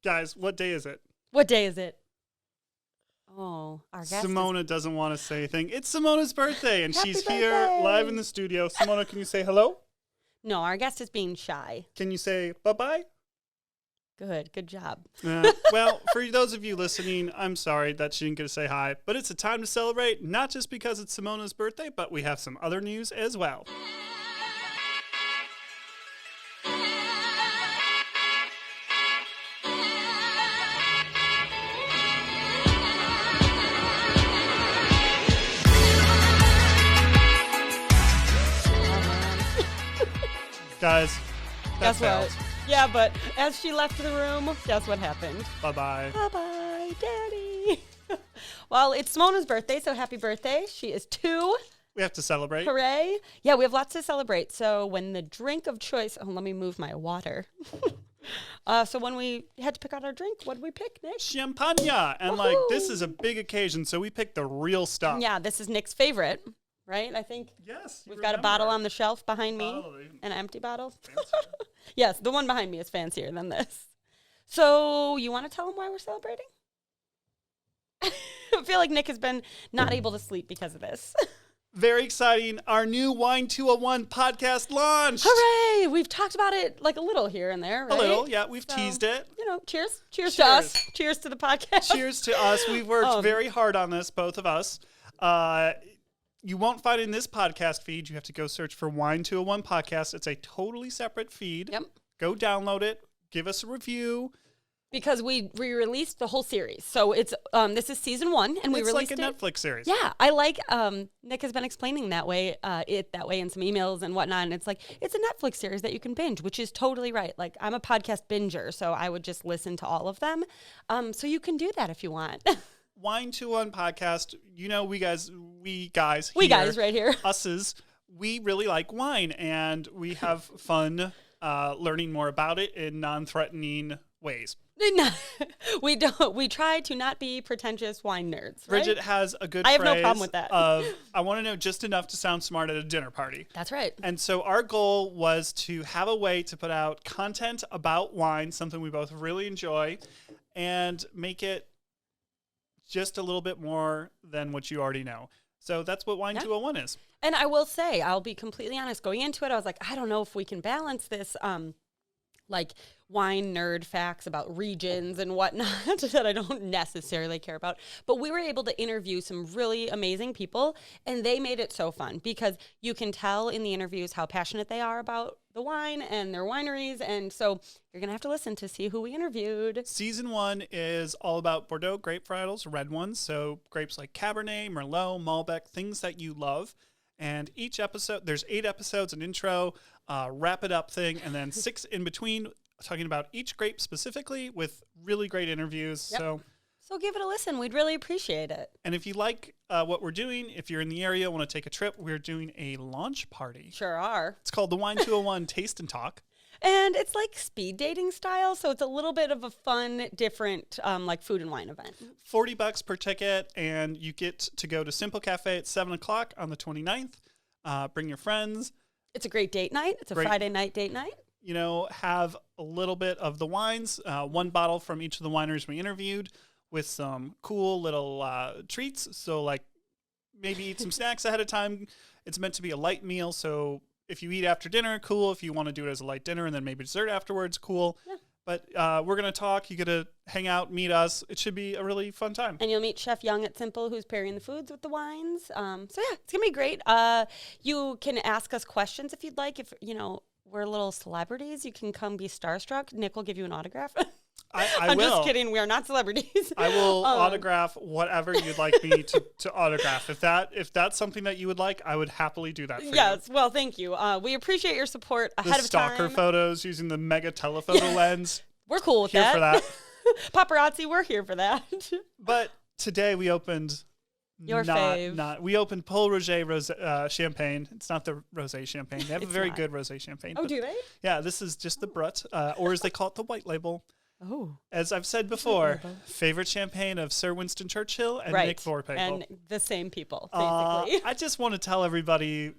Guys, what day is it? What day is it? Oh, our guest Simona doesn't want to say anything. It's Simona's birthday, and Happy she's here birthday. live in the studio. Simona, can you say hello? No, our guest is being shy. Can you say bye-bye? Good job. Well, for those of you listening, I'm sorry that she didn't get to say hi, but it's a time to celebrate, not just because it's Simona's birthday, but we have some other news as well. Guys, Guess what? Yeah, but as she left the room, guess what happened? Bye-bye. Bye-bye, Daddy. Well, it's Simona's birthday, so happy birthday. She is 2. We have to celebrate. Hooray. Yeah, we have lots to celebrate. So when the drink of choice... Oh, let me move my water. So when we had to pick out our drink, what did we pick, Nick? Champagne. And, this is a big occasion, so we picked the real stuff. Yeah, this is Nick's favorite, right? I think Yes. we've got a bottle on the shelf behind me. An empty bottle. Yes, the one behind me is fancier than this. So you want to tell them why we're celebrating? I feel like Nick has been not able to sleep because of this. Very exciting. Our new Wine 201 podcast launched. Hooray! We've talked about it like a little here and there, right? A little, yeah. We've teased it. You know, cheers. Cheers to us. Cheers to the podcast. Cheers to us. We've worked very hard on this, both of us. You won't find it in this podcast feed. You have to go search for Wine 201 Podcast. It's a totally separate feed. Yep. Go download it. Give us a review. Because we released the whole series. So it's this is season 1, and we released it. It's like a Netflix series. Yeah, I like Nick has been explaining that way in some emails and whatnot. And it's like it's a Netflix series that you can binge, which is totally right. Like I'm a podcast binger, so I would just listen to all of them. So you can do that if you want. Wine 201 Podcast. You know, we guys right here, us's, we really like wine, and we have fun learning more about it in non-threatening ways. We don't. We try to not be pretentious wine nerds. Right? Bridget has a good I have phrase no problem with that. I want to know just enough to sound smart at a dinner party. That's right. And so our goal was to have a way to put out content about wine, something we both really enjoy, and make it just a little bit more than what you already know. So that's what Wine 201 is. And I will say, I'll be completely honest, going into it, I was like, I don't know if we can balance this, like wine nerd facts about regions and whatnot that I don't necessarily care about. But we were able to interview some really amazing people, and they made it so fun because you can tell in the interviews how passionate they are about the wine and their wineries. And so you're going to have to listen to see who we interviewed. Season 1 is all about Bordeaux grape varietals, red ones. So grapes like Cabernet, Merlot, Malbec, things that you love. And each episode, there's 8 episodes, an intro, wrap it up thing, and then 6 in between talking about each grape specifically with really great interviews. Yep. So give it a listen. We'd really appreciate it. And if you like what we're doing, if you're in the area, want to take a trip, we're doing a launch party. Sure are. It's called the Wine 201 Taste and Talk. And it's like speed dating style, so it's a little bit of a fun, different, like food and wine event. $40 per ticket, and you get to go to Simple Cafe at 7 o'clock on the 29th. Bring your friends. It's a great date night. It's a Friday night date night. You know, have a little bit of the wines, 1 bottle from each of the wineries we interviewed with some cool little treats. So, like, maybe eat some snacks ahead of time. It's meant to be a light meal, so if you eat after dinner, cool. If you want to do it as a light dinner and then maybe dessert afterwards, cool. Yeah. But we're going to talk. You get to hang out, meet us. It should be a really fun time. And you'll meet Chef Young at Simple, who's pairing the foods with the wines. So, yeah, it's going to be great. You can ask us questions if you'd like. If, you know, we're little celebrities, you can come be starstruck. Nick will give you an autograph. I'm will. just kidding. We are not celebrities. I will autograph whatever you'd like me to autograph. If that's something that you would like, I would happily do that for you. Yes. Well, thank you. We appreciate your support ahead of time. The stalker photos using the mega telephoto lens. We're cool with here that. For that. Paparazzi, we're here for that. But today we opened your fave. We opened Paul Roger champagne. It's not the rosé champagne. They have a very good rosé champagne. Oh, do they? Yeah, this is just the Brut, or as they call it, the white label. Oh. As I've said before, favorite champagne of Sir Winston Churchill and Nick Vorpagel. And the same people, basically. I just want to tell everybody,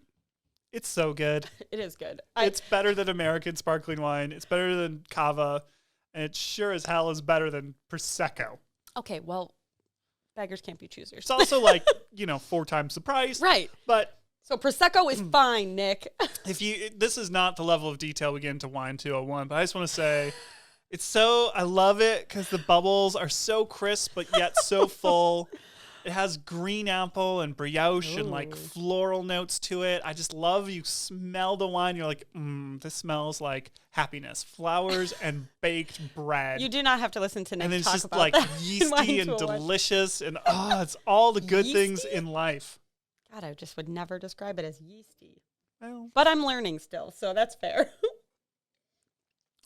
it's so good. It is good. It's better than American sparkling wine. It's better than Cava. and it sure as hell is better than Prosecco. Okay, well, beggars can't be choosers. It's also like, 4 times the price. Right. But so Prosecco is fine, Nick. This is not the level of detail we get into Wine 201, but I just want to say I love it because the bubbles are so crisp, but yet so full. It has green apple and brioche and like floral notes to it. I just love you smell the wine. You're like, this smells like happiness, flowers and baked bread. You do not have to listen to Nick and it's talk just about like that yeasty and delicious and it's all the good things in life. God, I just would never describe it as yeasty. Well, but I'm learning still, so that's fair.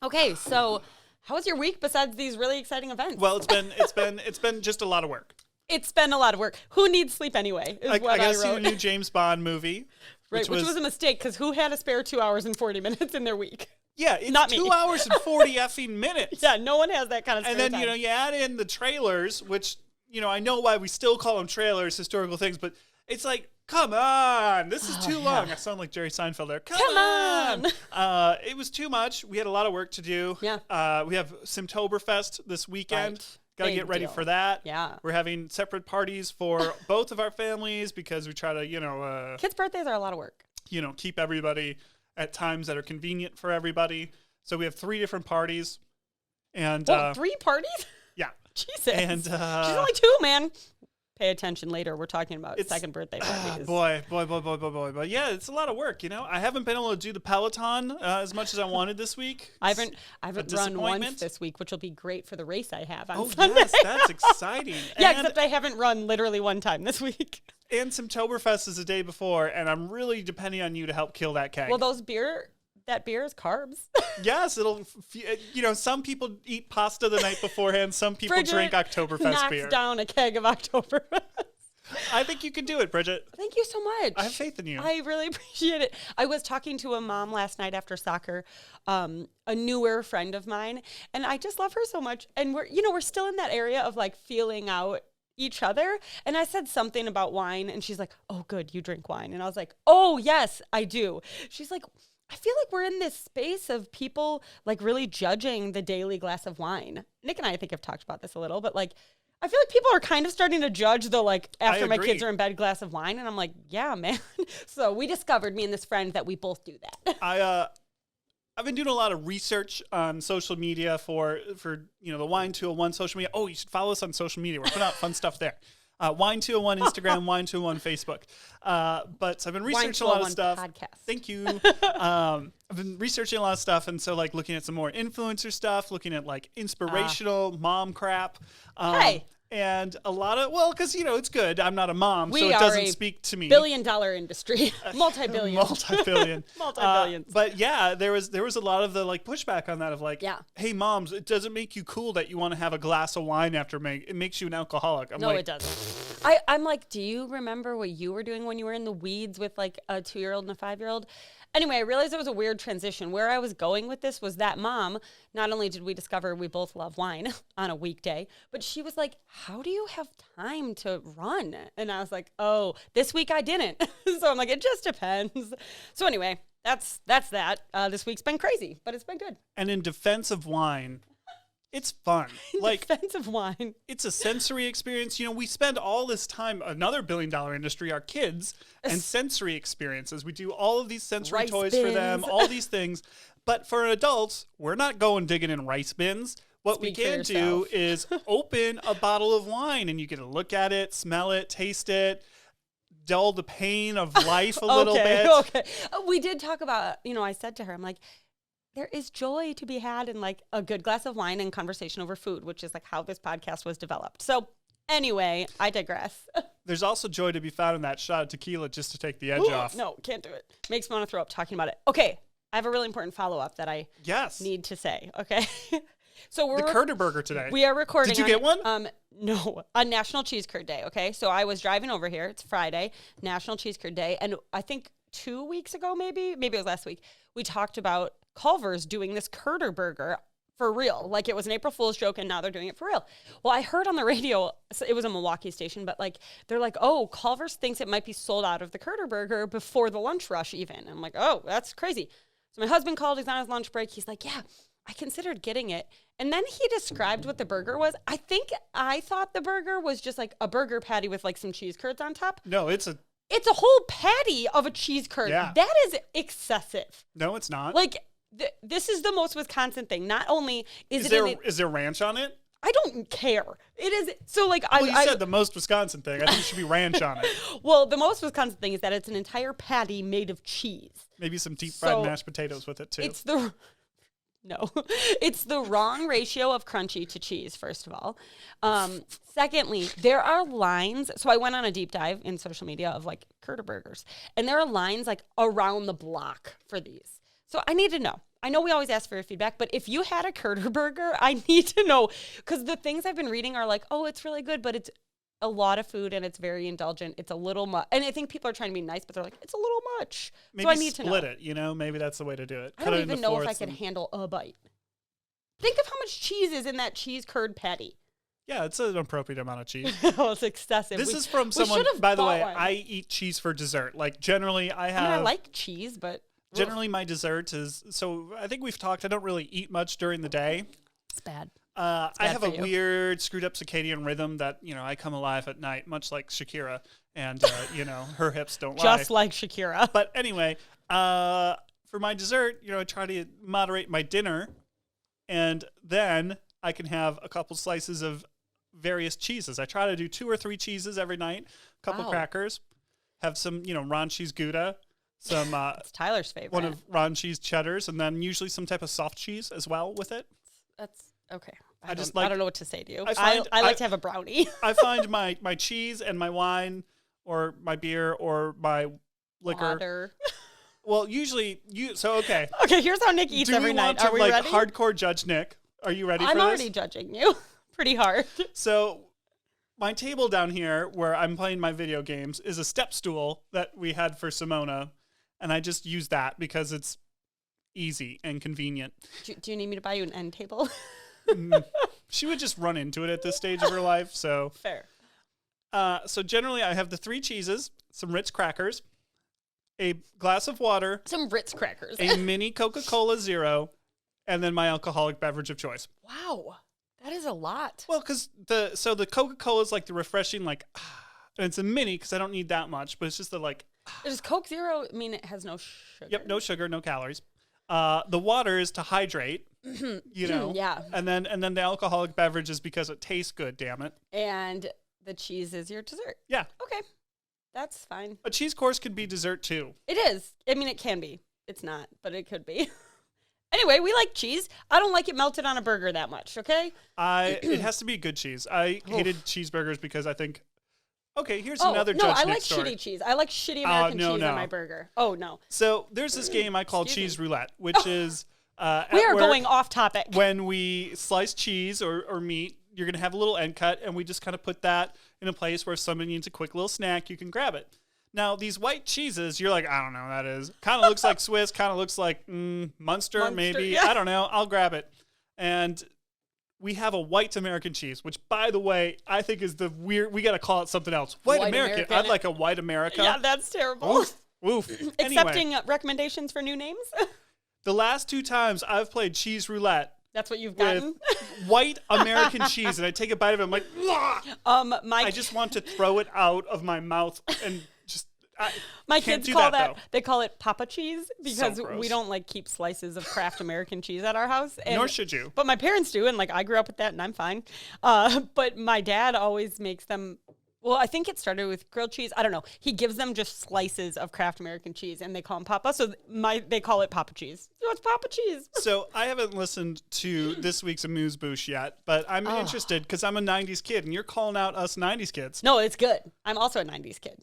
Okay, so how was your week besides these really exciting events? Well, it's been just a lot of work. It's been a lot of work. Who needs sleep anyway? I got to see the new James Bond movie. Right, which was a mistake because who had a spare 2 hours and 40 minutes in their week? Yeah, it's not 2 me. hours and 40 effing minutes. Yeah, no one has that kind of spare And then, time. you add in the trailers, which, I know why we still call them trailers, historical things, but it's like, come on, this is too long. I sound like Jerry Seinfeld there. Come on. It was too much. We had a lot of work to do. Yeah. We have Simtoberfest this weekend. Right. Got to Big get ready deal. for that. Yeah. We're having separate parties for both of our families because we try to, kids' birthdays are a lot of work. Keep everybody at times that are convenient for everybody. So we have 3 different parties. And 3 parties? Yeah. Jesus. And she's only 2, man. Pay attention later. We're talking about second birthday parties. Boy. But yeah, it's a lot of work, I haven't been able to do the Peloton as much as I wanted this week. I haven't run once this week, which will be great for the race I have on Sunday. Yes, that's exciting. Yeah, except I haven't run literally one time this week. And Simtoberfest is the day before, and I'm really depending on you to help kill that keg. Well, that beer is carbs. Yes, it'll. Some people eat pasta the night beforehand. Some people Bridget drink Oktoberfest beer. knocks down a keg of Oktoberfest. I think you can do it, Bridget. Thank you so much. I have faith in you. I really appreciate it. I was talking to a mom last night after soccer, a newer friend of mine, and I just love her so much. And we're still in that area of like feeling out each other. And I said something about wine, and she's like, "Oh, good, you drink wine." And I was like, "Oh, yes, I do." She's like, I feel like we're in this space of people like really judging the daily glass of wine. Nick and I think have talked about this a little, but like, I feel like people are kind of starting to judge the like after my kids are in bed glass of wine. And I'm like, yeah, man. So we discovered, me and this friend, that we both do that. I've been doing a lot of research on social media for the Wine 201 social media. Oh, you should follow us on social media. We're putting out fun stuff there. Wine 201 Instagram, Wine 201 Facebook. But I've been researching a lot of stuff. Podcast. Thank you. I've been researching a lot of stuff, and so like looking at some more influencer stuff, looking at like inspirational mom crap. Hey. And a lot of, because, it's good. I'm not a mom, so it doesn't speak to me. Billion-dollar industry. Multi-billion. Multi-billion. Multi-billions. But yeah, there was a lot of the like pushback on that of like, yeah. Hey, moms, it doesn't make you cool that you want to have a glass of wine after it makes you an alcoholic. No, it doesn't. I'm like, do you remember what you were doing when you were in the weeds with like a 2-year-old and a 5-year-old? Anyway, I realized it was a weird transition. Where I was going with this was that mom, not only did we discover we both love wine on a weekday, but she was like, how do you have time to run? And I was like, oh, this week I didn't. So I'm like, it just depends. So anyway, that's that. This week's been crazy, but it's been good. And in defense of wine, it's fun. Like defense of wine. It's a sensory experience. We spend all this time, another billion-dollar industry, our kids, and sensory experiences. We do all of these sensory rice toys bins. for them, all these things. But for adults, we're not going digging in rice bins. What we can do is open a bottle of wine, and you get to look at it, smell it, taste it, dull the pain of life a little bit. Okay. We did talk about, I said to her, I'm like, there is joy to be had in like a good glass of wine and conversation over food, which is like how this podcast was developed. So anyway, I digress. There's also joy to be found in that shot of tequila just to take the edge off. No, can't do it. Makes me want to throw up talking about it. Okay, I have a really important follow-up that I need to say, okay? So we're the Curderburger today. We are recording. Did you get one? No, on National Cheese Curd Day, okay? So I was driving over here. It's Friday, National Cheese Curd Day, and I think 2 weeks ago, maybe it was last week, we talked about Culvers doing this Curderburger for real. Like it was an April Fool's joke, and now they're doing it for real. Well, I heard on the radio, so it was a Milwaukee station, but like they're like, oh, Culvers thinks it might be sold out of the Curderburger before the lunch rush even. I'm like, oh, that's crazy. So my husband called, he's on his lunch break. He's like, yeah, I considered getting it. And then he described what the burger was. I thought the burger was just like a burger patty with like some cheese curds on top. No, it's a whole patty of a cheese curd. Yeah. That is excessive. No, it's not. Like, this is the most Wisconsin thing. Not only is there ranch on it? I don't care. It is so like Well, you said the most Wisconsin thing. I think it should be ranch on it. Well, the most Wisconsin thing is that it's an entire patty made of cheese. Maybe some deep fried mashed potatoes with it too. It's the wrong ratio of crunchy to cheese, first of all. Secondly, there are lines. So I went on a deep dive in social media of like Curderburgers, and there are lines like around the block for these. So I need to know. I know we always ask for your feedback, but if you had a Curderburger, I need to know, because the things I've been reading are like, oh, it's really good, but it's a lot of food and it's very indulgent. It's a little much. And I think people are trying to be nice, but they're like, it's a little much. Maybe so I need to know. split it, you know? Maybe that's the way to do it. I don't even know if I could handle a bite. Think of how much cheese is in that cheese curd patty. Yeah, it's an appropriate amount of cheese. Oh, it's excessive. This is from someone, by the way, I eat cheese for dessert. Like, generally, I like cheese, but... Generally, my dessert is... So, I think we've talked, I don't really eat much during the day. It's bad. I have a weird, screwed up circadian rhythm that, you know, I come alive at night, much like Shakira. And, you know, her hips don't lie. Just like Shakira. But anyway, for my dessert, you know, I try to moderate my dinner. And then I can have a couple slices of various cheeses. I try to do 2 or 3 cheeses every night, a couple crackers, have some, you know, Ron cheese Gouda, some it's Tyler's favorite. one of Ron cheese cheddars, and then usually some type of soft cheese as well with it. That's okay. I don't know what to say to you. I like to have a brownie. I find my cheese and my wine or my beer or my liquor. Water. Well, usually okay. Okay, here's how Nick eats every night. Are we ready? Hardcore judge Nick? Are you ready for this? I'm already judging you pretty hard. So my table down here where I'm playing my video games is a step stool that we had for Simona, and I just use that because it's easy and convenient. Do you need me to buy you an end table? She would just run into it at this stage of her life, so. Fair. So generally I have the 3 cheeses, some Ritz crackers, a glass of water, some Ritz crackers, a mini Coca-Cola Zero, and then my alcoholic beverage of choice. Wow. That is a lot. Well, because the Coca-Cola is like the refreshing, like, and it's a mini because I don't need that much, but it's just the like. Does Coke Zero mean it has no sugar? Yep, no sugar, no calories. The water is to hydrate, you know. Yeah. And then the alcoholic beverage is because it tastes good, damn it. And the cheese is your dessert. Yeah. Okay. That's fine. A cheese course could be dessert too. It is. I mean, it can be. It's not, but it could be. Anyway, we like cheese. I don't like it melted on a burger that much, okay? It has to be good cheese. I hated cheeseburgers because I think, okay, here's another no, Judge I Nick like story. shitty cheese. I like shitty American cheese on my burger. Oh, no. So there's this game I call Cheese Roulette, which is... we are going off topic. When we slice cheese or meat, you're going to have a little end cut, and we just kind of put that in a place where if somebody needs a quick little snack, you can grab it. Now, these white cheeses, you're like, I don't know what that is. Kind of looks like Swiss, kind of looks like Munster, maybe. Yeah. I don't know. I'll grab it. And we have a white American cheese, which, by the way, I think is the weird, we got to call it something else. White American. I'd like a white America. Yeah, that's terrible. Oof. Accepting recommendations for new names? The last 2 times I've played Cheese Roulette. That's what you've gotten? White American cheese, and I take a bite of it, I'm like, I just want to throw it out of my mouth and just... My kids call that they call it Papa cheese because So gross. we don't like keep slices of Kraft American cheese at our house. And, nor should you. But my parents do, and like I grew up with that, and I'm fine. But my dad always makes them. Well, I think it started with grilled cheese. I don't know. He gives them just slices of Kraft American cheese, and they call them Papa. So they call it Papa cheese. So it's Papa cheese. So I haven't listened to this week's Amuse Bouche yet, but I'm interested because I'm a 90s kid, and you're calling out us 90s kids. No, it's good. I'm also a 90s kid.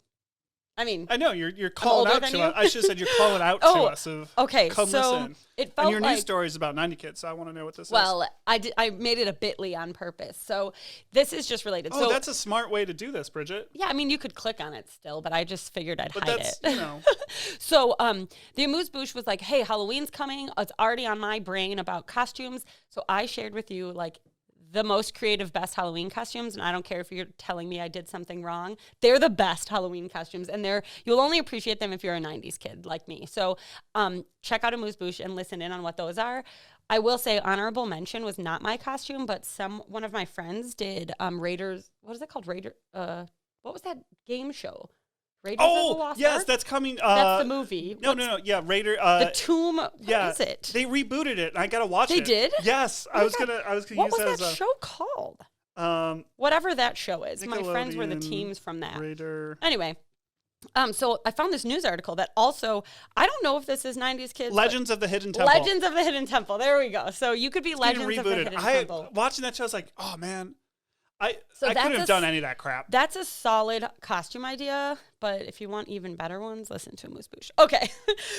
I mean, I know you're calling out to us. I should have said you're calling out to us. Okay, come so listen. It felt and your like, news story is about 90 kids, so I want to know what this is. Well, I made it a bit.ly on purpose. So this is just related. Oh, so, that's a smart way to do this, Bridget. Yeah, I mean, you could click on it still, but I just figured I'd hide it. You know. So the Amuse Bouche was like, hey, Halloween's coming. It's already on my brain about costumes. So I shared with you, like, the most creative, best Halloween costumes, and I don't care if you're telling me I did something wrong. They're the best Halloween costumes, and you'll only appreciate them if you're a 90s kid like me. So check out Amuse Bouche and listen in on what those are. I will say honorable mention was not my costume, but one of my friends did Raiders. What is it called? What was that game show? Raiders of the Lost yes, Ark? that's coming. That's the movie. No. Yeah, Raider. The Tomb. What is it? They rebooted it, and I gotta watch it. They did? Yes, I was gonna what use was that as that show called? a Whatever that show is. My friends were the Nickelodeon, teams from that. Raider. Anyway. So I found this news article that also, I don't know if this is 90s kids. Legends of the Hidden Temple. Legends of the Hidden Temple. There we go. So you could be Legends of the Hidden Temple. Watching that show, I was like, oh man, I that's couldn't have done any of that crap. That's a solid costume idea, but if you want even better ones, listen to Moose Boosh. Okay,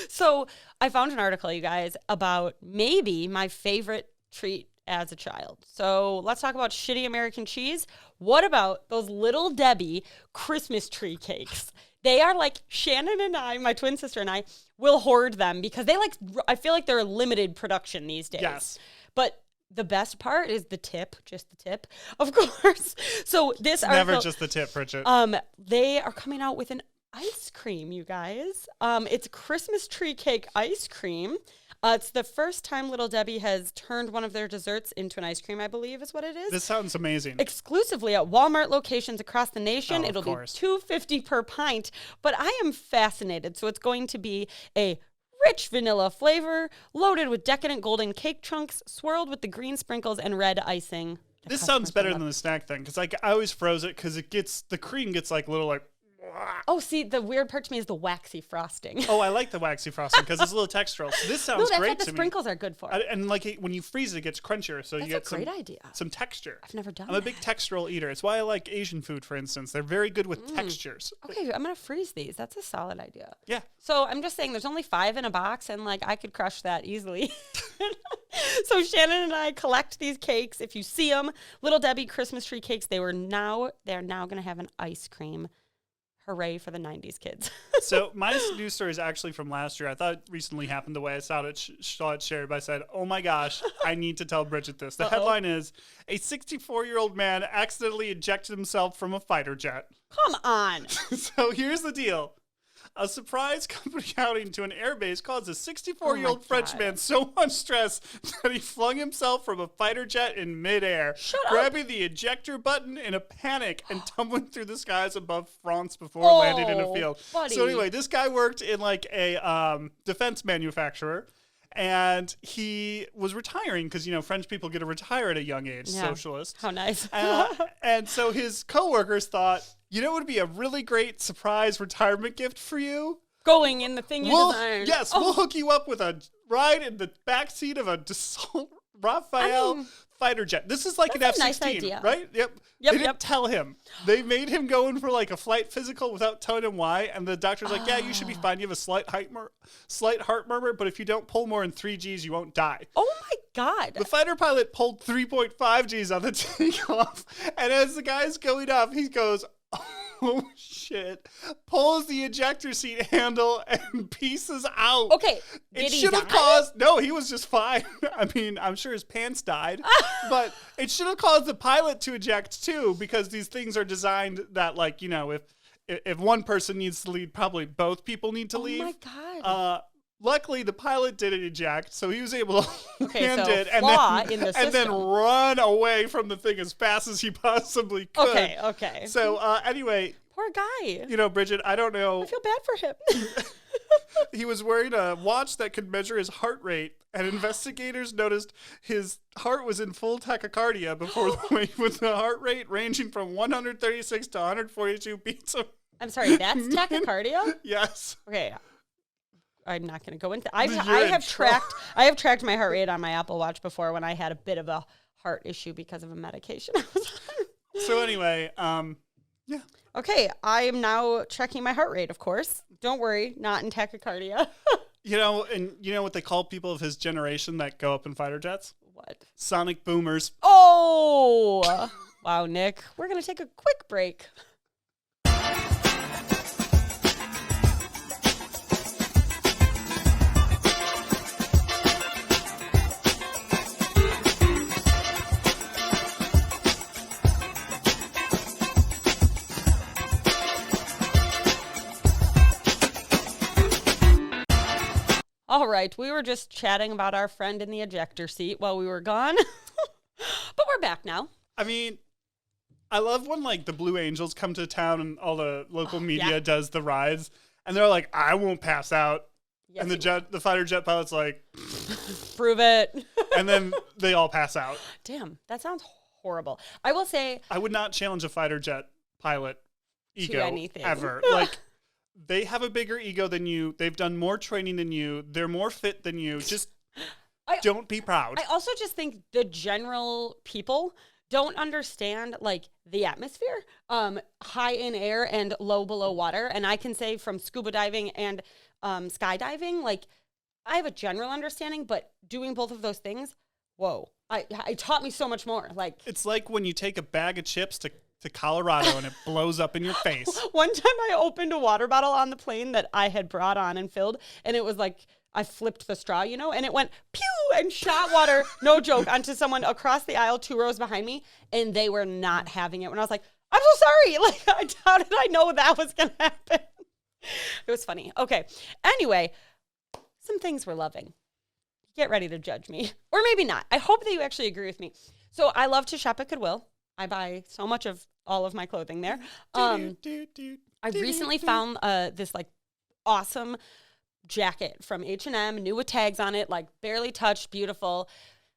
so I found an article, you guys, about maybe my favorite treat as a child. So let's talk about shitty American cheese. What about those Little Debbie Christmas tree cakes? They are like, Shannon and I, my twin sister and I, will hoard them because I feel like they're a limited production these days. Yes. But the best part is the tip, just the tip, of course. So this article, never just the tip, Bridget. they are coming out with an ice cream, you guys. It's Christmas tree cake ice cream. It's the first time Little Debbie has turned one of their desserts into an ice cream, I believe is what it is. This sounds amazing. Exclusively at Walmart locations across the nation. It'll be $2.50 per pint, but I am fascinated. So it's going to be a rich vanilla flavor, loaded with decadent golden cake chunks, swirled with the green sprinkles and red icing. This sounds better than the snack thing because I always froze it because the cream gets like little like. Oh, see, the weird part to me is the waxy frosting. Oh, I like the waxy frosting because it's a little textural. So this sounds great to me. That's what the sprinkles are good for. And like when you freeze it, it gets crunchier, so you get some texture. I've never done I'm a big textural eater. It's why I like Asian food, for instance. They're very good with textures. Okay, I'm going to freeze these. That's a solid idea. Yeah. So I'm just saying there's only 5 in a box, and like I could crush that easily. So Shannon and I collect these cakes. If you see them, Little Debbie Christmas tree cakes, they're now going to have an ice cream. Hooray for the 90s kids. So my news story is actually from last year. I thought it recently happened the way I saw it shared, but I said, oh my gosh, I need to tell Bridget this. The headline is, a 64-year-old man accidentally ejected himself from a fighter jet. Come on. So here's the deal. A surprise company outing to an airbase caused a 64-year-old French man so much stress that he flung himself from a fighter jet in midair, grabbing the ejector button in a panic and tumbling through the skies above France before landing in a field. Buddy. So anyway, this guy worked in like a defense manufacturer. And he was retiring because, French people get to retire at a young age, socialist. How nice. And so his coworkers thought, what would be a really great surprise retirement gift for you? Going in the thing you designed. Yes, we'll hook you up with a ride in the backseat of a Dassault Rafale fighter jet. This is like an F-16, nice idea. right? Yep. They didn't tell him. They made him go in for like a flight physical without telling him why. And the doctor's like, yeah, you should be fine. You have a slight heart murmur, but if you don't pull more than 3 Gs, you won't die. Oh my God. The fighter pilot pulled 3.5 Gs on the takeoff. And as the guy's going off, he goes, oh shit, pulls the ejector seat handle and pieces out. Okay, it should have caused, no, he was just fine. I mean, I'm sure his pants died, but it should have caused the pilot to eject too, because these things are designed that, like, if one person needs to lead, probably both people need to leave. Oh my God. Luckily, the pilot didn't eject, so he was able to land it and then run away from the thing as fast as he possibly could. Okay. So anyway, poor guy. Bridget, I don't know. I feel bad for him. He was wearing a watch that could measure his heart rate, and investigators noticed his heart was in full tachycardia before with the heart rate ranging from 136 to 142 beats. I'm sorry, that's tachycardia? Yes. Okay. I'm not going to go into. I have tracked my heart rate on my Apple Watch before when I had a bit of a heart issue because of a medication I was on. So anyway, yeah. Okay, I am now checking my heart rate. Of course, don't worry, not in tachycardia. And you know what they call people of his generation that go up in fighter jets? What? Sonic boomers. Oh, wow, Nick. We're gonna take a quick break. All right, we were just chatting about our friend in the ejector seat while we were gone. But we're back now. I mean, I love when like the Blue Angels come to town and all the local media does the rides, and they're like, "I won't pass out," Yes, and the fighter jet pilot's like, "Prove it," and then they all pass out. Damn, that sounds horrible. I will say, I would not challenge a fighter jet pilot ego anything. ever. Like, they have a bigger ego than you. They've done more training than you. They're more fit than you. Just don't be proud. I also just think the general people don't understand like the atmosphere, high in air and low below water. And I can say from scuba diving and skydiving, like I have a general understanding, but doing both of those things, whoa, it taught me so much more. Like, it's like when you take a bag of chips to Colorado and it blows up in your face. One time I opened a water bottle on the plane that I had brought on and filled, and it was like I flipped the straw, and it went pew and shot water, no joke, onto someone across the aisle 2 rows behind me, and they were not having it. When I was like, I'm so sorry. Like, how did I know that was going to happen? It was funny. Okay. Anyway, some things we're loving. Get ready to judge me. Or maybe not. I hope that you actually agree with me. So I love to shop at Goodwill. I buy so much of all of my clothing there. I recently found this like awesome jacket from H&M, new with tags on it, like barely touched, beautiful.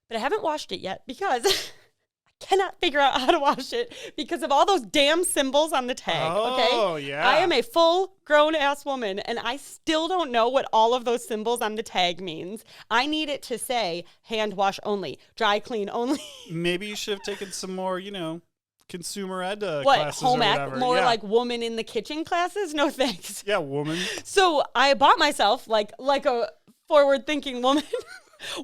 But I haven't washed it yet because I cannot figure out how to wash it because of all those damn symbols on the tag. Oh, okay? yeah. I am a full grown ass woman and I still don't know what all of those symbols on the tag means. I need it to say hand wash only, dry clean only. Maybe you should have taken some more, consumer ed classes home or ec, whatever. more like woman in the kitchen classes? No thanks. Yeah, woman. So I bought myself like a forward thinking woman.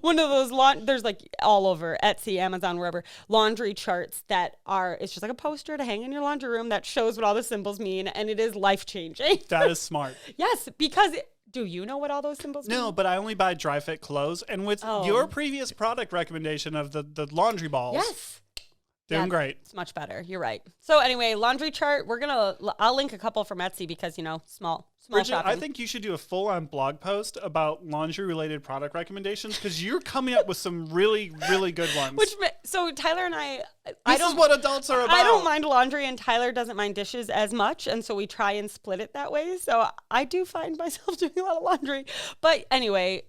One of those there's like all over Etsy, Amazon, wherever, laundry charts that it's just like a poster to hang in your laundry room that shows what all the symbols mean, and it is life changing. That is smart. Yes, because do you know what all those symbols mean? No, but I only buy dry fit clothes, and with your previous product recommendation of the laundry balls. Yes. Doing great. It's much better. You're right. So anyway, laundry chart. I'll link a couple from Etsy because, small Bridget, shopping. I think you should do a full-on blog post about laundry-related product recommendations because you're coming up with some really, really good ones. So Tyler and this is what adults are about. I don't mind laundry, and Tyler doesn't mind dishes as much, and so we try and split it that way. So I do find myself doing a lot of laundry. But anyway,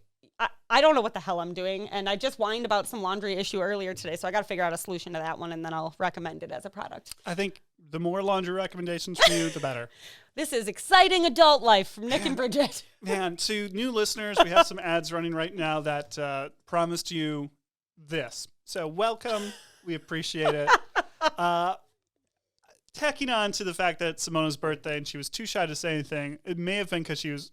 I don't know what the hell I'm doing, and I just whined about some laundry issue earlier today, so I got to figure out a solution to that one, and then I'll recommend it as a product. I think the more laundry recommendations from you, the better. This is exciting adult life from Nick and Bridget. Man, to new listeners, we have some ads running right now that promised you this. So welcome. We appreciate it. Tacking on to the fact that it's Simona's birthday and she was too shy to say anything, it may have been because she was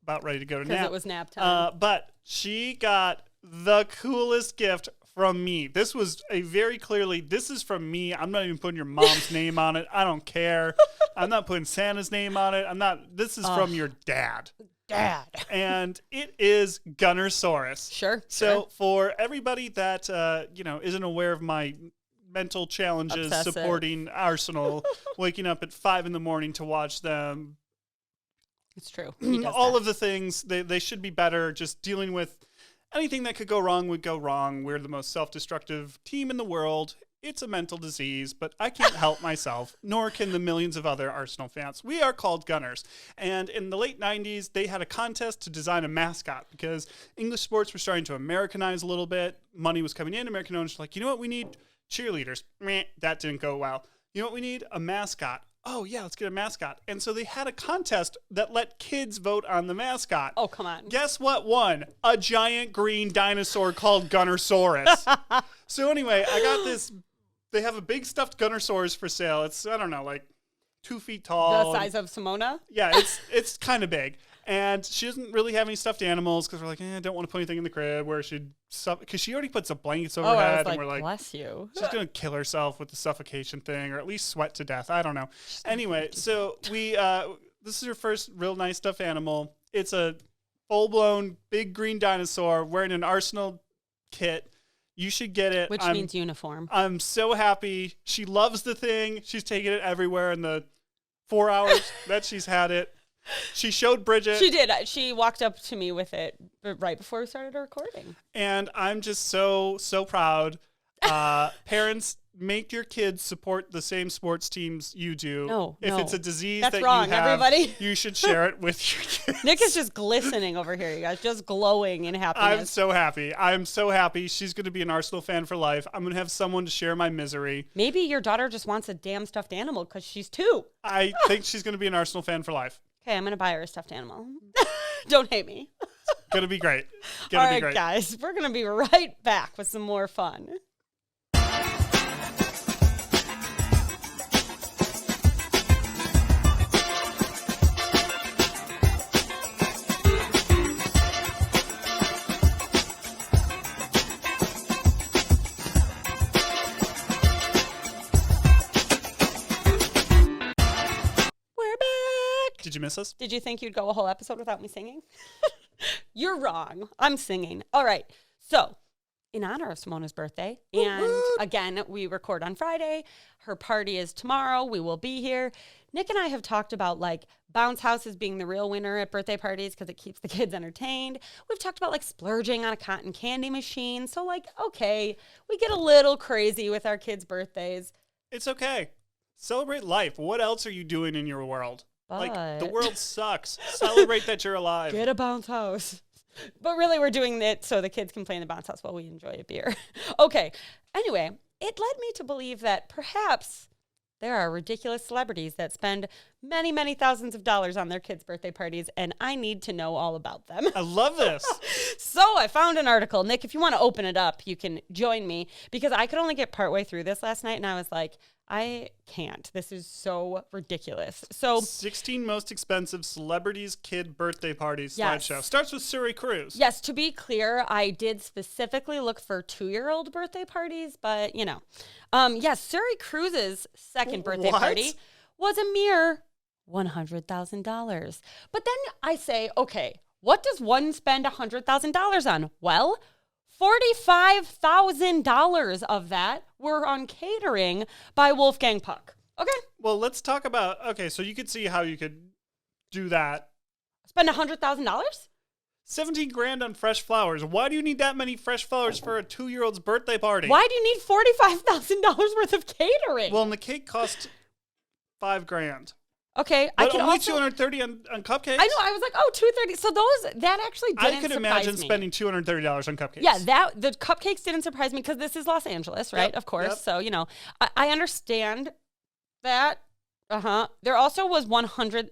about ready to go to nap. Because it was nap time. But she got the coolest gift from me. This was this is from me. I'm not even putting your mom's name on it. I don't care. I'm not putting Santa's name on it. This is from your dad. Dad. And it is Gunnersaurus. Sure. So for everybody that, isn't aware of my mental challenges supporting Arsenal, waking up at 5 a.m. to watch them. It's true. All of the things, they should be better. Just dealing with anything that could go wrong would go wrong. We're the most self-destructive team in the world. It's a mental disease, but I can't help myself, nor can the millions of other Arsenal fans. We are called Gunners. And in the late 90s, they had a contest to design a mascot because English sports were starting to Americanize a little bit. Money was coming in. American owners were like, you know what? We need cheerleaders. Meh, that didn't go well. You know what we need? A mascot. Oh, yeah, let's get a mascot. And so they had a contest that let kids vote on the mascot. Oh, come on. Guess what won? A giant green dinosaur called Gunnersaurus. So anyway, I got this. They have a big stuffed Gunnersaurus for sale. It's, I don't know, like 2 feet tall. The size of Simona? Yeah, it's kind of big. And she doesn't really have any stuffed animals because we're like, I don't want to put anything in the crib where she'd because she already put some blankets over her head. And we're like, bless you. She's going to kill herself with the suffocation thing or at least sweat to death. I don't know. Anyway, so this is her first real nice stuffed animal. It's a full-blown big green dinosaur wearing an Arsenal kit. You should get it. Which means uniform. I'm so happy. She loves the thing. She's taken it everywhere in the 4 hours that she's had it. She showed Bridget. She did. She walked up to me with it right before we started recording. And I'm just so proud. Parents, make your kids support the same sports teams you do. No, if it's a disease that's that wrong, you have, everybody. You should share it with your kids. Nick is just glistening over here, you guys, just glowing in happiness. I'm so happy. I'm so happy. She's going to be an Arsenal fan for life. I'm going to have someone to share my misery. Maybe your daughter just wants a damn stuffed animal because she's 2. I think she's going to be an Arsenal fan for life. Okay, I'm going to buy her a stuffed animal. Don't hate me. Going to be great. All right, guys, we're going to be right back with some more fun. Did you miss us? Did you think you'd go a whole episode without me singing? You're wrong. I'm singing. All right. So, in honor of Simona's birthday, and again, we record on Friday. Her party is tomorrow. We will be here. Nick and I have talked about like bounce houses being the real winner at birthday parties because it keeps the kids entertained. We've talked about like splurging on a cotton candy machine. So like, okay, we get a little crazy with our kids' birthdays. It's okay. Celebrate life. What else are you doing in your world? But like, the world sucks. Celebrate that you're alive. Get a bounce house. But really, we're doing it so the kids can play in the bounce house while we enjoy a beer. Okay. Anyway, it led me to believe that perhaps there are ridiculous celebrities that spend many, many thousands of dollars on their kids' birthday parties, and I need to know all about them. I love this. So I found an article. Nick, if you want to open it up, you can join me, because I could only get partway through this last night, and I was like, I can't. This is so ridiculous. So 16 most expensive celebrities' kid birthday parties Yes. slideshow. Starts with Suri Cruz. yes, to be clear, I did specifically look for 2-year-old birthday parties, but you know. Yes, Suri Cruz's second birthday What? party was a mere $100,000. But then I say, okay, what does one spend $100,000 on? Well, $45,000 of that were on catering by Wolfgang Puck. Okay. Well, let's talk about, so you could see how you could do that. Spend $100,000? 17 grand on fresh flowers. Why do you need that many fresh flowers for a 2-year-old's birthday party? Why do you need $45,000 worth of catering? Well, and the cake cost 5 grand. Okay, But I can only also 230 on cupcakes. I know. I was like, oh, 230. So that actually didn't I could surprise imagine me. spending $230 on cupcakes. Yeah, the cupcakes didn't surprise me because this is Los Angeles, right? Yep, Of course. yep. So, you know, I understand that. There also was 1,000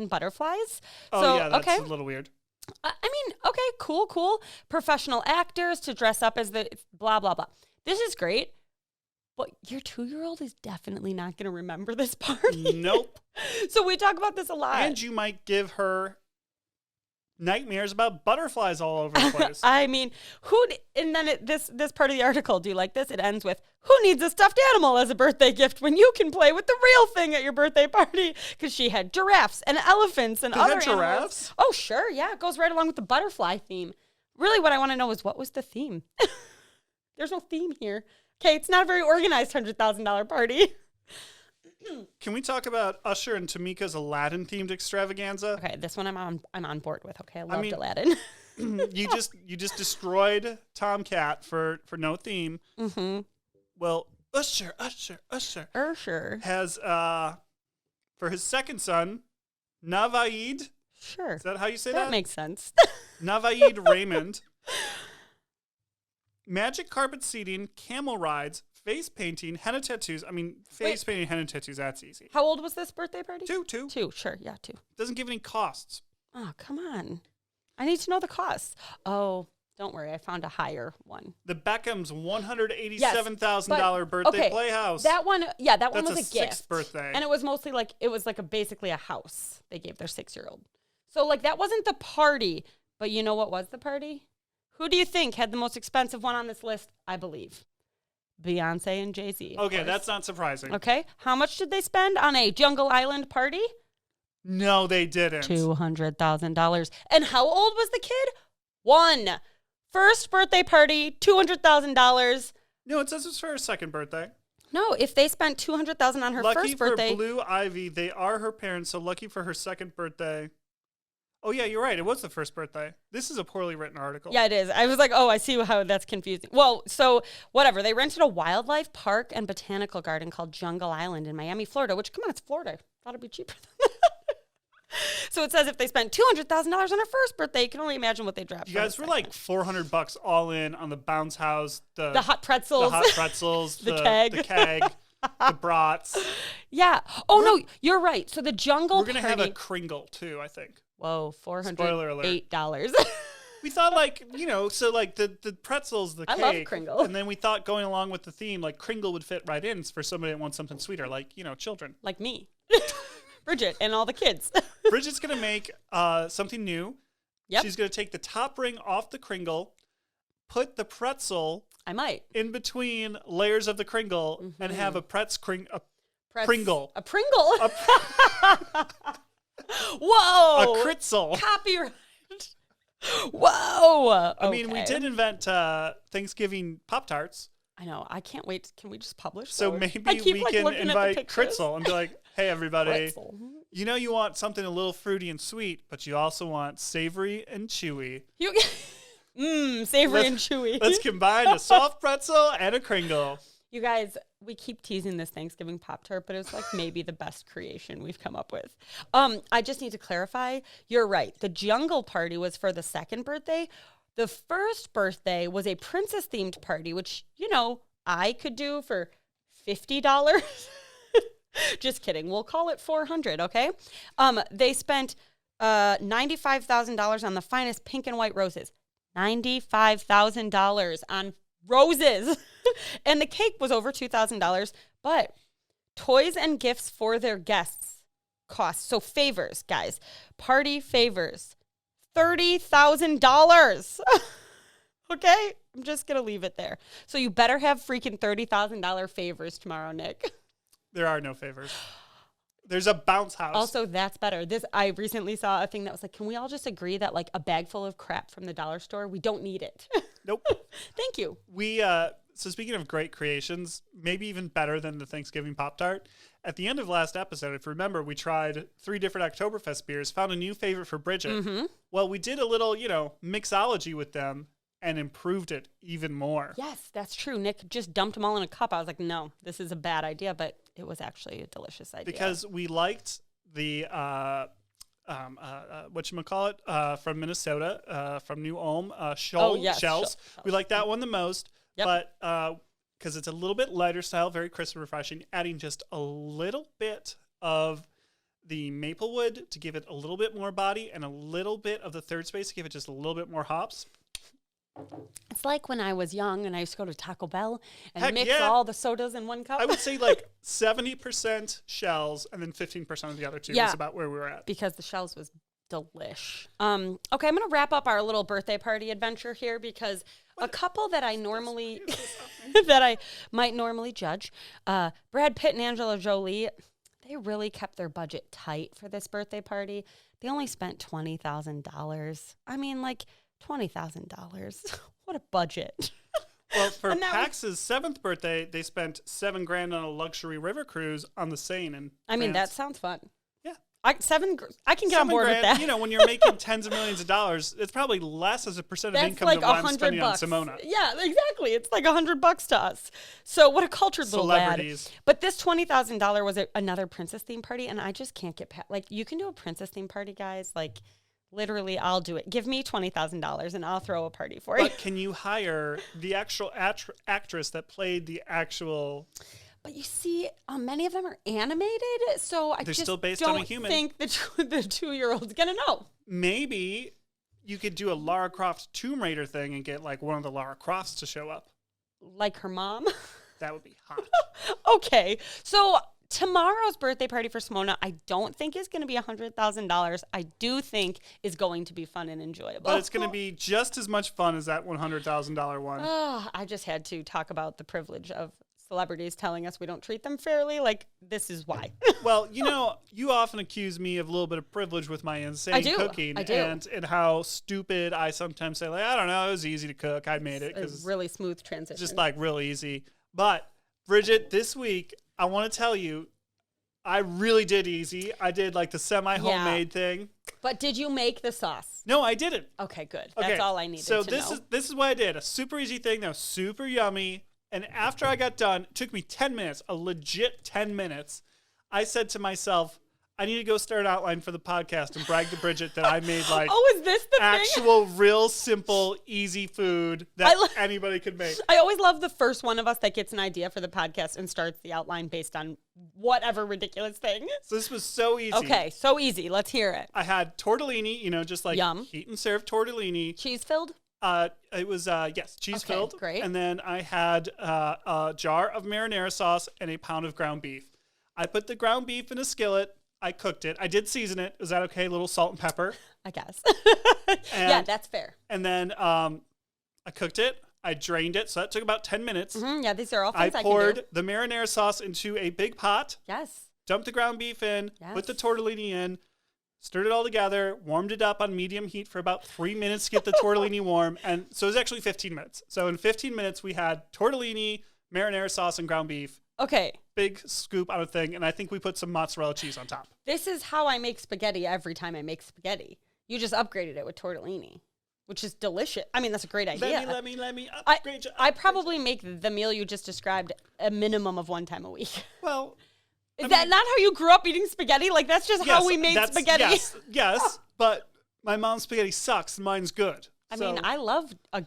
butterflies. Oh, so, yeah, that's okay. a little weird. I mean, okay, cool. Professional actors to dress up as the blah, blah, blah. This is great. But your 2-year-old is definitely not going to remember this party. Nope. So we talk about this a lot. And you might give her nightmares about butterflies all over the place. I mean, this part of the article, do you like this? It ends with, who needs a stuffed animal as a birthday gift when you can play with the real thing at your birthday party? Because she had giraffes and elephants and They other had animals. giraffes? Oh, sure. Yeah, it goes right along with the butterfly theme. Really, what I want to know is, what was the theme? There's no theme here. Okay, it's not a very organized $100,000 party. Can we talk about Usher and Tamika's Aladdin-themed extravaganza? Okay, this one I'm on board with. Okay, I loved mean- Aladdin. You just destroyed Tomcat for no theme. Mm-hmm. Well, Usher Sure. has for his second son, Navaid. Sure. Is that how you say That that? makes sense. Navaid Raymond. Magic carpet seating, camel rides, face painting, henna tattoos. I mean, face painting, henna tattoos, that's easy. How old was this birthday party? 2. 2, sure. Yeah, 2. Doesn't give any costs. Oh, come on. I need to know the costs. Oh, don't worry. I found a higher one. The Beckham's $187,000 Yes, birthday okay, playhouse. That one, yeah, that one That's was a a gift. sixth birthday. And it was mostly like, basically a house they gave their 6-year-old. So like that wasn't the party, but you know what was the party? Who do you think had the most expensive one on this list? I believe Beyonce and Jay-Z. of Okay, course. that's not surprising. Okay. How much did they spend on a Jungle Island party? No, they didn't. $200,000. And how old was the kid? 1. First birthday party, $200,000. No, it says it's for her second birthday. No, if they spent $200,000 on her Lucky first birthday. for Blue Ivy, they are her parents, so lucky for her second birthday. Oh, yeah, you're right. It was the first birthday. This is a poorly written article. Yeah, it is. I was like, oh, I see how that's confusing. Well, so whatever. They rented a wildlife park and botanical garden called Jungle Island in Miami, Florida, which, come on, it's Florida. Thought it'd be cheaper than that. So it says if they spent $200,000 on her first birthday, you can only imagine what they dropped. You guys were like $400 all in on the bounce house, the hot pretzels, the keg, the brats. Yeah. Oh, no, you're right. So the jungle We're going to have party- a Kringle, too, I think. Whoa, Spoiler alert. $408. We thought so like the pretzels, the cake. I love Kringle. And then we thought going along with the theme, like Kringle would fit right in for somebody that wants something sweeter, like, children. Like me. Bridget and all the kids. Bridget's going to make something new. Yep. She's going to take the top ring off the Kringle, put the pretzel I might. in between layers of the Kringle, and have a Pringle. A Pringle. Whoa. A Kritzel. Copyright. Whoa. I mean, we did invent Thanksgiving Pop-Tarts. I know. I can't wait. Can we just publish So those? maybe I keep, we like, can looking at the invite pictures. Kritzel and be like, hey, everybody, Pretzel. you want something a little fruity and sweet, but you also want savory and chewy. Savory and chewy. Let's combine a soft pretzel and a Kringle. You guys, we keep teasing this Thanksgiving Pop-Tart, but it was like maybe the best creation we've come up with. I just need to clarify. You're right. The jungle party was for the second birthday. The first birthday was a princess-themed party, which, I could do for $50. Just kidding. We'll call it $400, okay? They spent $95,000 on the finest pink and white roses. $95,000 on roses. And the cake was over $2,000, but toys and gifts for their guests cost. So favors, guys, party favors, $30,000. Okay? I'm just going to leave it there. So you better have freaking $30,000 favors tomorrow, Nick. There are no favors. There's a bounce house. Also, that's better. I recently saw a thing that was like, can we all just agree that like a bag full of crap from the dollar store, we don't need it? Nope. Thank you. So speaking of great creations, maybe even better than the Thanksgiving Pop-Tart, at the end of last episode, if you remember, we tried 3 different Oktoberfest beers, found a new favorite for Bridget. Mm-hmm. Well, we did a little, mixology with them and improved it even more. Yes, that's true. Nick just dumped them all in a cup. I was like, no, this is a bad idea, but it was actually a delicious idea. Because we liked the, whatchamacallit, from Minnesota, from New Ulm, Shells. We like that one the most. Yep. But because it's a little bit lighter style, very crisp and refreshing, adding just a little bit of the Maplewood to give it a little bit more body and a little bit of the third space to give it just a little bit more hops. It's like when I was young and I used to go to Taco Bell and Heck mix yeah. all the sodas in one cup. I would say like 70% Shells and then 15% of the other two is about where we were at. Because the Shells was delish. Okay, I'm going to wrap up our little birthday party adventure here because a couple that I normally that I might normally judge, Brad Pitt and Angela Jolie, they really kept their budget tight for this birthday party. They only spent $20,000. I mean, like $20,000. What a budget. Well, for Pax's 7th birthday, they spent $7,000 on a luxury river cruise on the Seine. And I mean, that sounds fun. Yeah. I can get on board with that. When you're making tens of millions of dollars, it's probably less as a percent of income than what I'm spending on Simona. Yeah, exactly. It's like $100 to us. So what a cultured little lad. But this $20,000 was another princess theme party, and I just can't get past. Like, you can do a princess theme party, guys. Like, literally, I'll do it. Give me $20,000, and I'll throw a party for you. But can you hire the actual actress that played the actual? But you see, many of them are animated, so I just still based on a don't human. think the 2-year-old's gonna know. Maybe you could do a Lara Croft Tomb Raider thing and get like one of the Lara Crofts to show up. Like her mom? That would be hot. Okay, so tomorrow's birthday party for Simona, I don't think is going to be $100,000. I do think is going to be fun and enjoyable. But it's going to be just as much fun as that $100,000 one. I just had to talk about the privilege of celebrities telling us we don't treat them fairly. Like, this is why. Well, you often accuse me of a little bit of privilege with my insane cooking. I do. And how stupid I sometimes say, like, I don't know, it was easy to cook. I made it. It's a really smooth transition. Just like real easy. But Bridget, this week, I want to tell you, I really did easy. I did like the semi-homemade thing. But did you make the sauce? No, I didn't. Okay, good. That's all I needed so to know. this is what I did. A super easy thing that was super yummy. And after I got done, it took me 10 minutes, a legit 10 minutes. I said to myself, I need to go start an outline for the podcast and brag to Bridget that I made like is this the actual, real simple, easy food that anybody could make. I always love the first one of us that gets an idea for the podcast and starts the outline based on whatever ridiculous thing. So this was so easy. Okay, so easy. Let's hear it. I had tortellini, just like heat and serve tortellini. Cheese filled? It was, yes, cheese filled. Great. And then I had a jar of marinara sauce and a pound of ground beef. I put the ground beef in a skillet. I cooked it. I did season it. Is that okay? A little salt and pepper. I guess. Yeah, that's fair. And then I cooked it. I drained it. So that took about 10 minutes. Mm-hmm. Yeah, these are all things I poured the marinara sauce into a big pot. Yes. Dumped the ground beef in. Yes. Put the tortellini in. Stirred it all together. Warmed it up on medium heat for about 3 minutes to get the tortellini warm. And so it was actually 15 minutes. So in 15 minutes, we had tortellini, marinara sauce, and ground beef. Okay. Big scoop on a thing, and I think we put some mozzarella cheese on top. This is how I make spaghetti every time I make spaghetti. You just upgraded it with tortellini, which is delicious. I mean, that's a great idea. Let me upgrade you. I probably make the meal you just described a minimum of 1 time a week. Well, is that not how you grew up eating spaghetti? Like, that's just how we made spaghetti. Yes, but my mom's spaghetti sucks and mine's good. I mean, I love a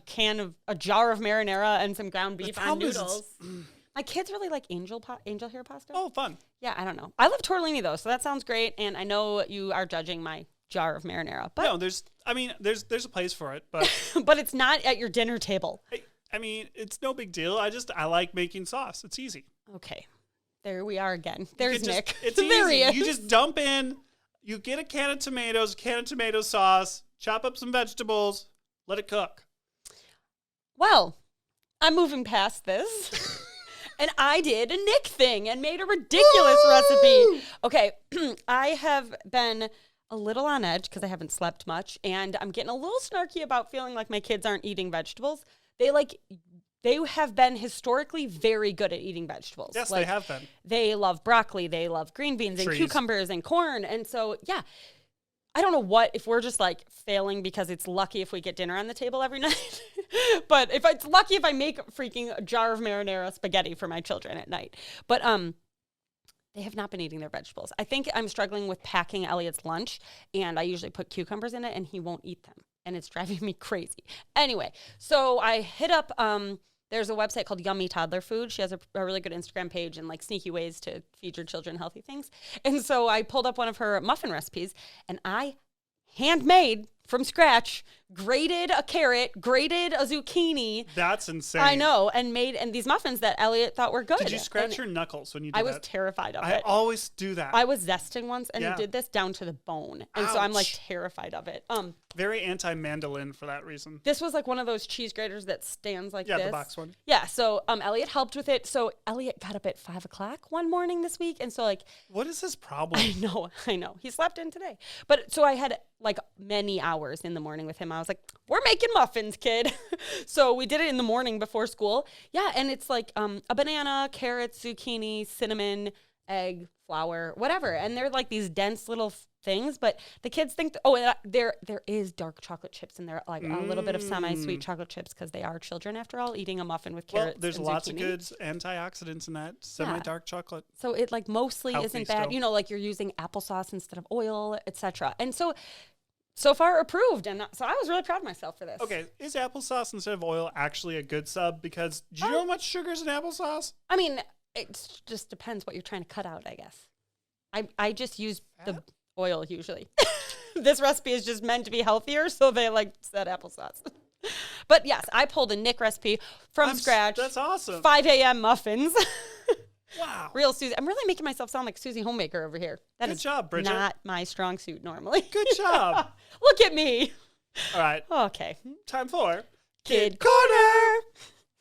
jar of marinara and some ground beef on noodles. My kids really like angel hair pasta. Oh, fun. Yeah, I don't know. I love tortellini, though, so that sounds great. And I know you are judging my jar of marinara. But no, there's a place for it. But but it's not at your dinner table. I mean, it's no big deal. I like making sauce. It's easy. Okay. There we are again. There's Nick. It's there easy. He is. You just dump in, you get a can of tomatoes, a can of tomato sauce, chop up some vegetables, let it cook. Well, I'm moving past this. And I did a Nick thing and made a ridiculous recipe. Okay, I have been a little on edge because I haven't slept much, and I'm getting a little snarky about feeling like my kids aren't eating vegetables. They have been historically very good at eating vegetables. Yes, they have been. They love broccoli, they love green beans and cucumbers and corn, and so yeah. I don't know if we're just like failing because it's lucky if we get dinner on the table every night. But it's lucky if I make a freaking jar of marinara spaghetti for my children at night. But they have not been eating their vegetables. I think I'm struggling with packing Elliot's lunch, and I usually put cucumbers in it, and he won't eat them. And it's driving me crazy. Anyway, so I hit up, there's a website called Yummy Toddler Food. She has a really good Instagram page and like sneaky ways to feed your children healthy things. And so I pulled up one of her muffin recipes, and I handmade from scratch, grated a carrot, grated a zucchini. That's insane. I know, and these muffins that Elliot thought were good. Did you scratch your knuckles when you did that? I was terrified of it. I always do that. I was zesting once and did this down to the bone. And so I'm like terrified of it. Very anti-mandolin for that reason. This was like one of those cheese graters that stands like this. Yeah, the box one. Yeah, so Elliot helped with it. So Elliot got up at 5 o'clock one morning this week. And so like... What is his problem? I know. He slept in today. But so I had like many hours in the morning with him. I was like, we're making muffins, kid. So we did it in the morning before school. Yeah, and it's like a banana, carrots, zucchini, cinnamon, egg, flour, whatever. And they're like these dense little things, but the kids think, there is dark chocolate chips in there, like a little bit of semi-sweet chocolate chips because they are children after all, eating a muffin with carrots. Well, there's and lots zucchini. of good antioxidants in that semi-dark chocolate. So it like mostly Healthy isn't bad. still. Like you're using applesauce instead of oil, etc. And so far approved, and so I was really proud of myself for this. Okay, is applesauce instead of oil actually a good sub? Because do you know how much sugar is in applesauce? I mean, it just depends what you're trying to cut out, I guess. I just use the oil usually. This recipe is just meant to be healthier, so they like said applesauce. But yes, I pulled a Nick recipe from scratch. That's awesome. 5 a.m. muffins. Wow. Real Susie. I'm really making myself sound like Susie Homemaker over here. Good job, Bridget. Not my strong suit normally. Good job. Look at me. All right. Okay. Time for Kid Corner.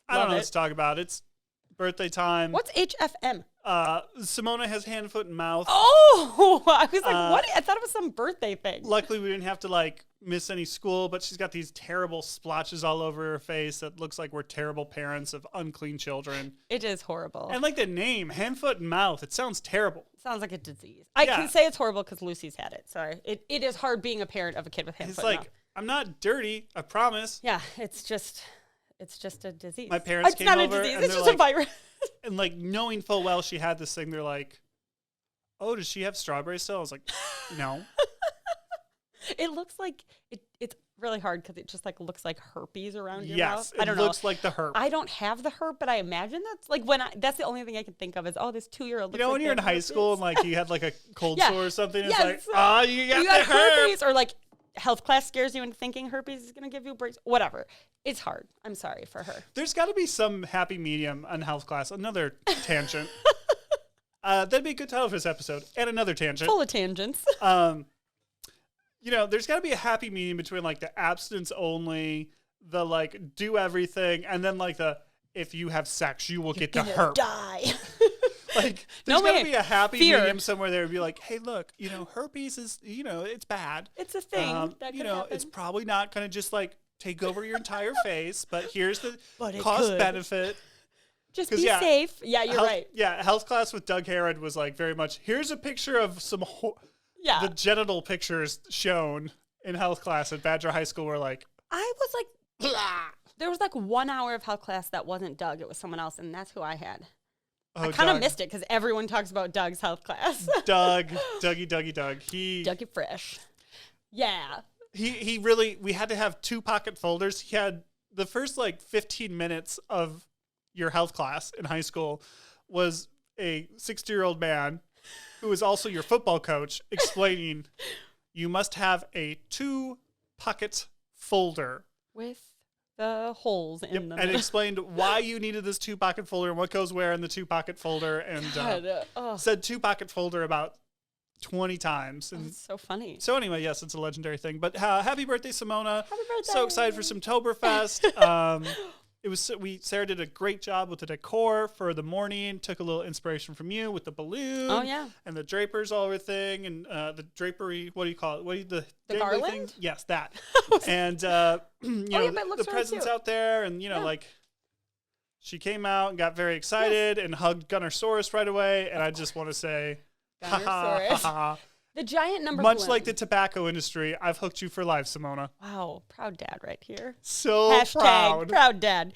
I don't know what to talk about. It's birthday time. What's HFM? Simona has hand, foot, and mouth. Oh, I was like, what? I thought it was some birthday thing. Luckily, we didn't have to like miss any school, but she's got these terrible splotches all over her face that looks like we're terrible parents of unclean children. It is horrible. And like the name, hand, foot, and mouth, it sounds terrible. Sounds like a disease. I can say it's horrible because Lucy's had it. Sorry. It is hard being a parent of a kid with hand, foot, and mouth. I'm not dirty, I promise. Yeah, it's just a disease. My parents came over. It's not a disease, it's just a virus. And like knowing full well she had this thing, they're like, "Oh, does she have strawberries still?" I was like, "No." It looks like it's really hard because it just like looks like herpes around your mouth. I don't know. It looks like the herp. I don't have the herp, but I imagine that's like that's the only thing I can think of is, oh, this 2-year-old. You know, when you're in high school and like you had like a cold sore or something, it's like, you got the herpes, or like health class scares you into thinking herpes is going to give you breaks. Whatever. It's hard. I'm sorry for her. There's got to be some happy medium on health class. Another tangent. That'd be a good title for this episode. And another tangent. Full of tangents. You know, there's got to be a happy medium between like the abstinence only, the like do everything, and then like the if you have sex, you will get the herp. Die. Like, there's got to be a happy medium somewhere there and be like, hey, look, you know, herpes is, you know, it's bad. It's a thing. You know, it's probably not going to just like take over your entire face, but here's the but cost benefit. Just be safe. Yeah, you're right. Yeah, health class with Doug Herod was like very much, here's a picture of some the genital pictures shown in health class at Badger High School were like. I was like, there was like 1 hour of health class that wasn't Doug. It was someone else, and that's who I had. I kind of missed it because everyone talks about Doug's health class. Dougie. Dougie Fresh. Yeah. He really, we had to have 2 pocket folders. He had the first like 15 minutes of your health class in high school was a 60-year-old man who was also your football coach explaining you must have a 2 pocket folder with the holes in them. And explained why you needed this 2 pocket folder and what goes where in the 2 pocket folder, and said 2 pocket folder about 20 times. And that's so funny. So anyway, yes, it's a legendary thing. But happy birthday, Simona. Happy birthday. So excited for Simtoberfest. Sarah did a great job with the decor for the morning. Took a little inspiration from you with the balloon. Oh yeah. And the drapers, all everything, and the drapery. What do you call it? The garland? Thing? Yes, that. And the presents out there, and like she came out and got very excited and hugged Gunnersaurus right away. And I just want to say, Gunnersaurus. The giant number much balloon. like the tobacco industry, I've hooked you for life, Simona. Wow, proud dad right here. So proud dad.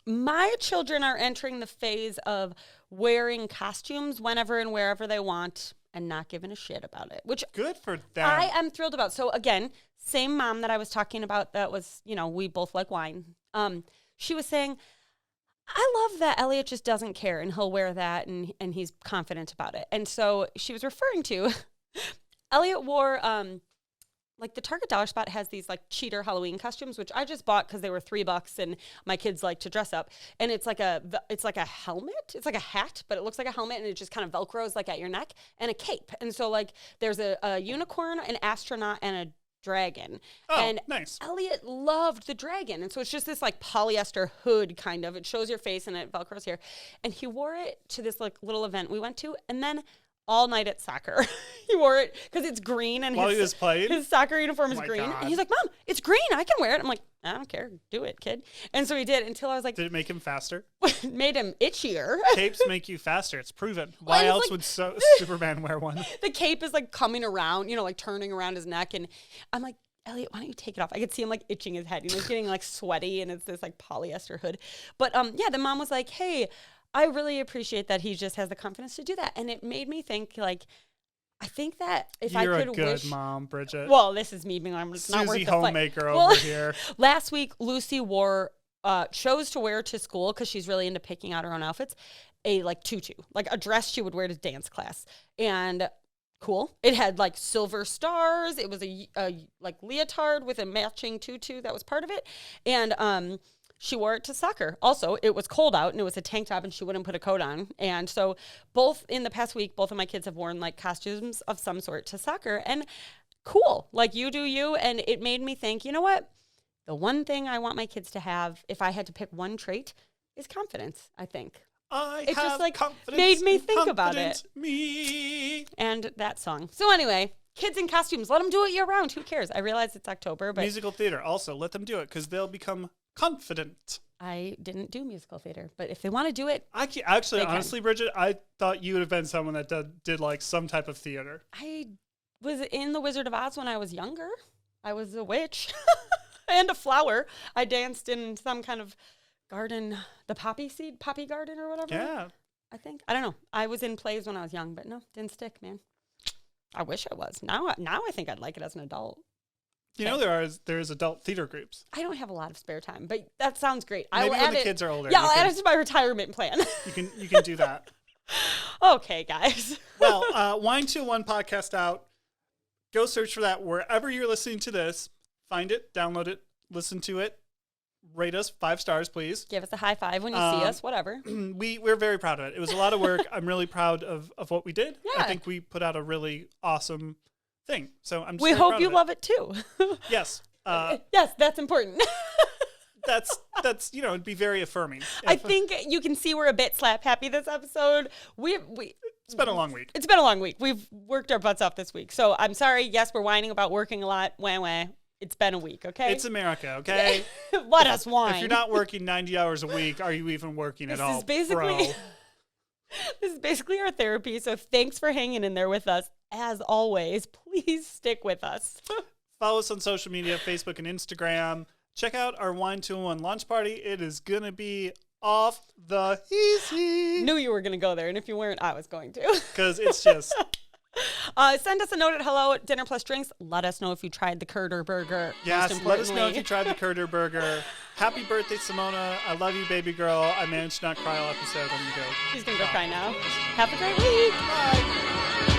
My children are entering the phase of wearing costumes whenever and wherever they want and not giving a shit about it, which good for them. I am thrilled about. So again, same mom that I was talking about that was, we both like wine. She was saying, I love that Elliot just doesn't care and he'll wear that and he's confident about it. And so she was referring to Elliot wore like the Target dollar spot has these like cheater Halloween costumes, which I just bought because they were $3 and my kids like to dress up. And it's like a helmet. It's like a hat, but it looks like a helmet and it just kind of Velcros like at your neck, and a cape. And so like there's a unicorn, an astronaut, and a dragon. Oh, and nice. Elliot loved the dragon. And so it's just this like polyester hood kind of. It shows your face and it Velcros here. And he wore it to this like little event we went to. And then all night at soccer, he wore it because it's green and while he was playing, his soccer uniform is green. God. And he's like, Mom, it's green. I can wear it. I'm like, I don't care. Do it, kid. And so he did until I was like, did it make him faster? Made him itchier. Capes make you faster. It's proven. Why else would Superman wear one? The cape is like coming around, like turning around his neck. And I'm like, Elliot, why don't you take it off? I could see him like itching his head. He's getting like sweaty and it's this like polyester hood. But the mom was like, hey, I really appreciate that he just has the confidence to do that. And it made me think like, I think that if You're I could a good wish, mom, Bridget. Well, this is me being I'm just not worth Susie the fight. Homemaker over here. Last week, Lucy chose to wear to school because she's really into picking out her own outfits, a like tutu, like a dress she would wear to dance class. And cool. It had like silver stars. It was a like leotard with a matching tutu that was part of it. And she wore it to soccer. Also, it was cold out and it was a tank top and she wouldn't put a coat on. And so both in the past week, both of my kids have worn like costumes of some sort to soccer, and cool. Like you do you. And it made me think, you know what? The one thing I want my kids to have, if I had to pick one trait, is confidence, I think. It's just, like, confidence made me in think about confident it. Me. And that song. So anyway, kids in costumes, let them do it year round. Who cares? I realize it's October, but Musical theater, also let them do it because they'll become confident. I didn't do musical theater. But if they want to do it, Actually, they can. honestly, Bridget, I thought you would have been someone that did like some type of theater. I was in The Wizard of Oz when I was younger. I was a witch and a flower. I danced in some kind of garden, the poppy garden or whatever. Yeah. I think. I don't know. I was in plays when I was young, but no, didn't stick, man. I wish I was. Now I think I'd like it as an adult. You know, there's adult theater groups. I don't have a lot of spare time, but that sounds great. Maybe I'll when add the it. kids are older. Yeah, I'll add it to my retirement plan. You can do that. Okay, guys. Well, Wine 201 podcast out. Go search for that wherever you're listening to this. Find it, download it, listen to it. Rate us 5 stars, please. Give us a high five when you see us, whatever. We're very proud of it. It was a lot of work. I'm really proud of what we did. Yeah. I think we put out a really awesome thing. So I'm just We very hope proud you of it. love it too. Yes. Yes, that's important. That's it'd be very affirming. I think you can see we're a bit slap happy this episode. It's been a long week. It's been a long week. We've worked our butts off this week. So I'm sorry. Yes, we're whining about working a lot. Wah, wah. It's been a week, okay? It's America, okay? Let us whine. If you're not working 90 hours a week, are you even working at all, This is basically our therapy. So thanks for hanging in there with us. As always, please stick with us. Follow us on social media, Facebook and Instagram. Check out our Wine 201 launch party. It is going to be off the easy. Knew you were going to go there. And if you weren't, I was going to. Because it's just... Send us a note at hello@dinner+drinks. Let us know if you tried the Curderburger. Yes, let us know if you tried the Curderburger. Happy birthday, Simona. I love you, baby girl. I managed to not cry all episode. I'm going to go. She's going to go cry now. Have a great week. Bye.